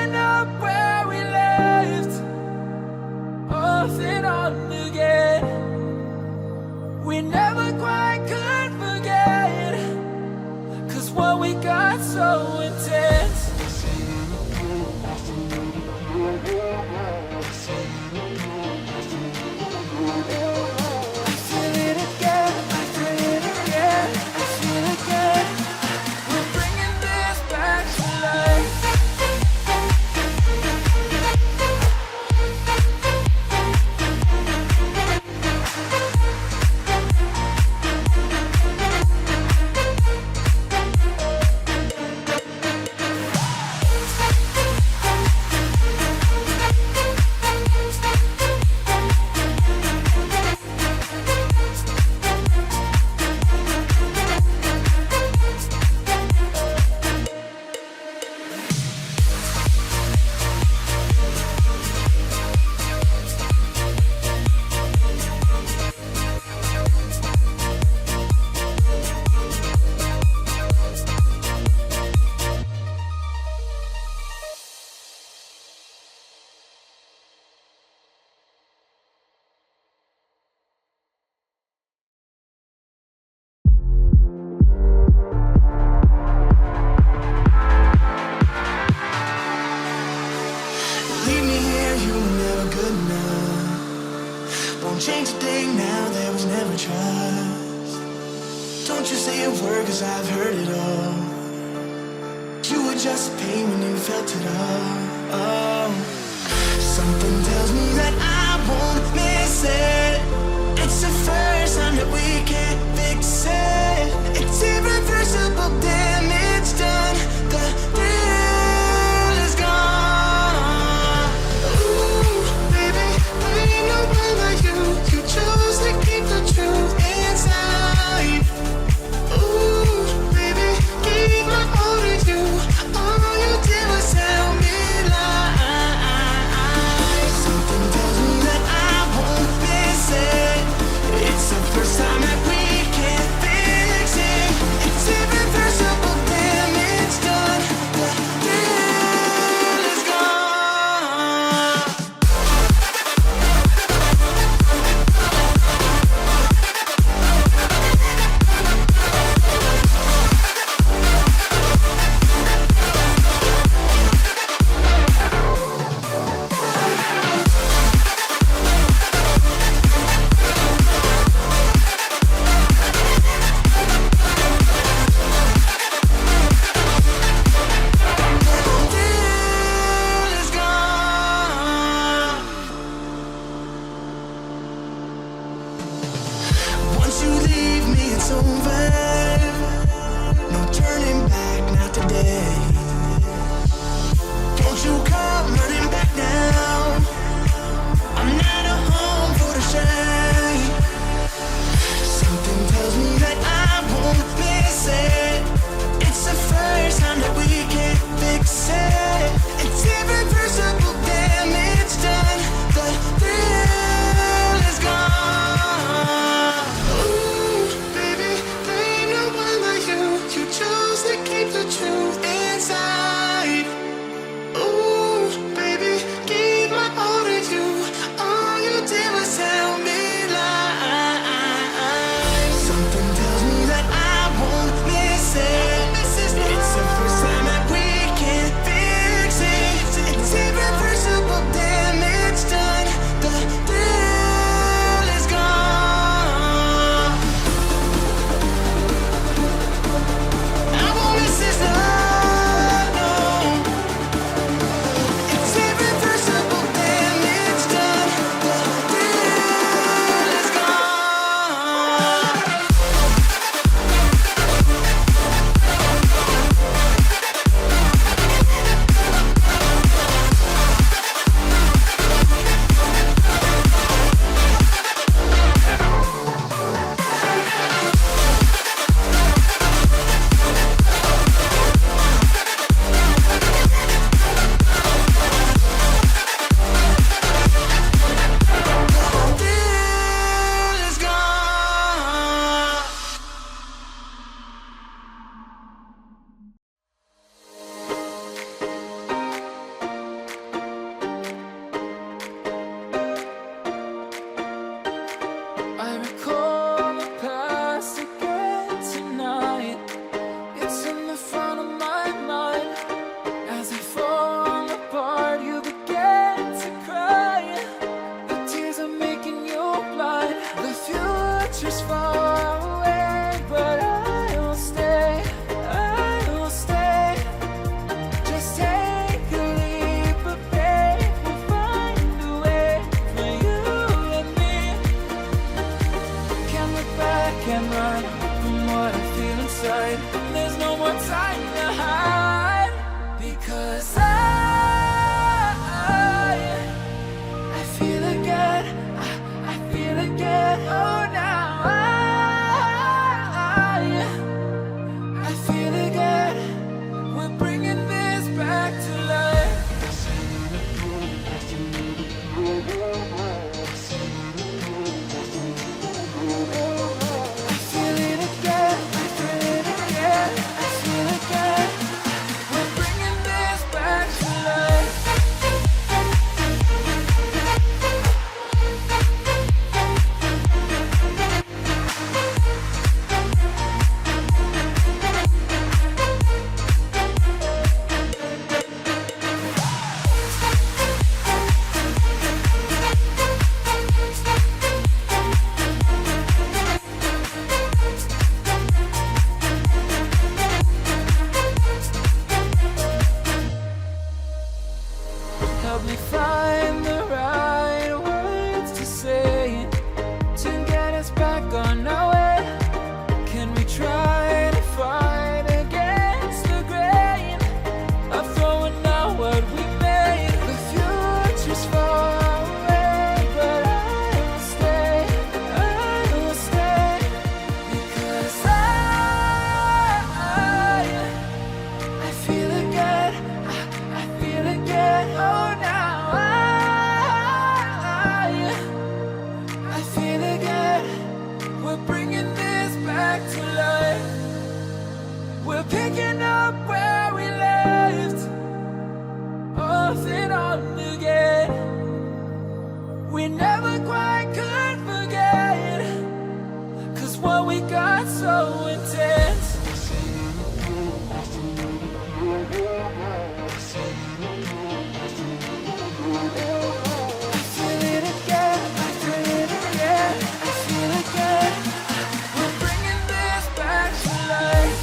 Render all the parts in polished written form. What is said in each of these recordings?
picking up where we left, off and on again. We never quite could forget, 'cause what we got so intense. Change a thing now, there was never trust. Don't you say a word, 'cause I've heard it all. You were just pain when you felt it all. Oh. Something tells me that I won't miss it. It's the first time that we can't fix it. It's irreversible damage done. The thrill is gone. Ooh, baby, there ain't nobody like you. You chose to keep the truth inside. Ooh, baby, gave my all to you. All you did was tell me lies. Something tells me that I won't miss it. It's the first time that we Help me find the right words to say to get us back on our way. Can we try to fight against the grain of throwing out what we made? The future's far away, but I will stay because I feel again, I feel again, oh now I feel again, we're bringing this back to life. We're picking up where we left off and on again. We never quite could forget, 'cause what we got so intense. I feel it again, I feel it again, I feel again. We're bringing this back to life.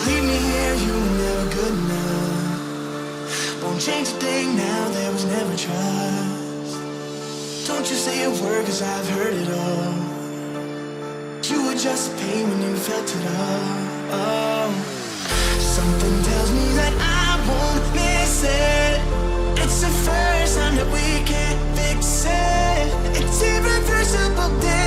Leave me here, you were never good enough. Won't change a thing now, there was never trust. Don't you say a word, 'cause I've heard it all. You were just pain when you felt it all. Oh. Something tells me that I won't miss it. It's the first time that we can't fix it. It's irreversible damage.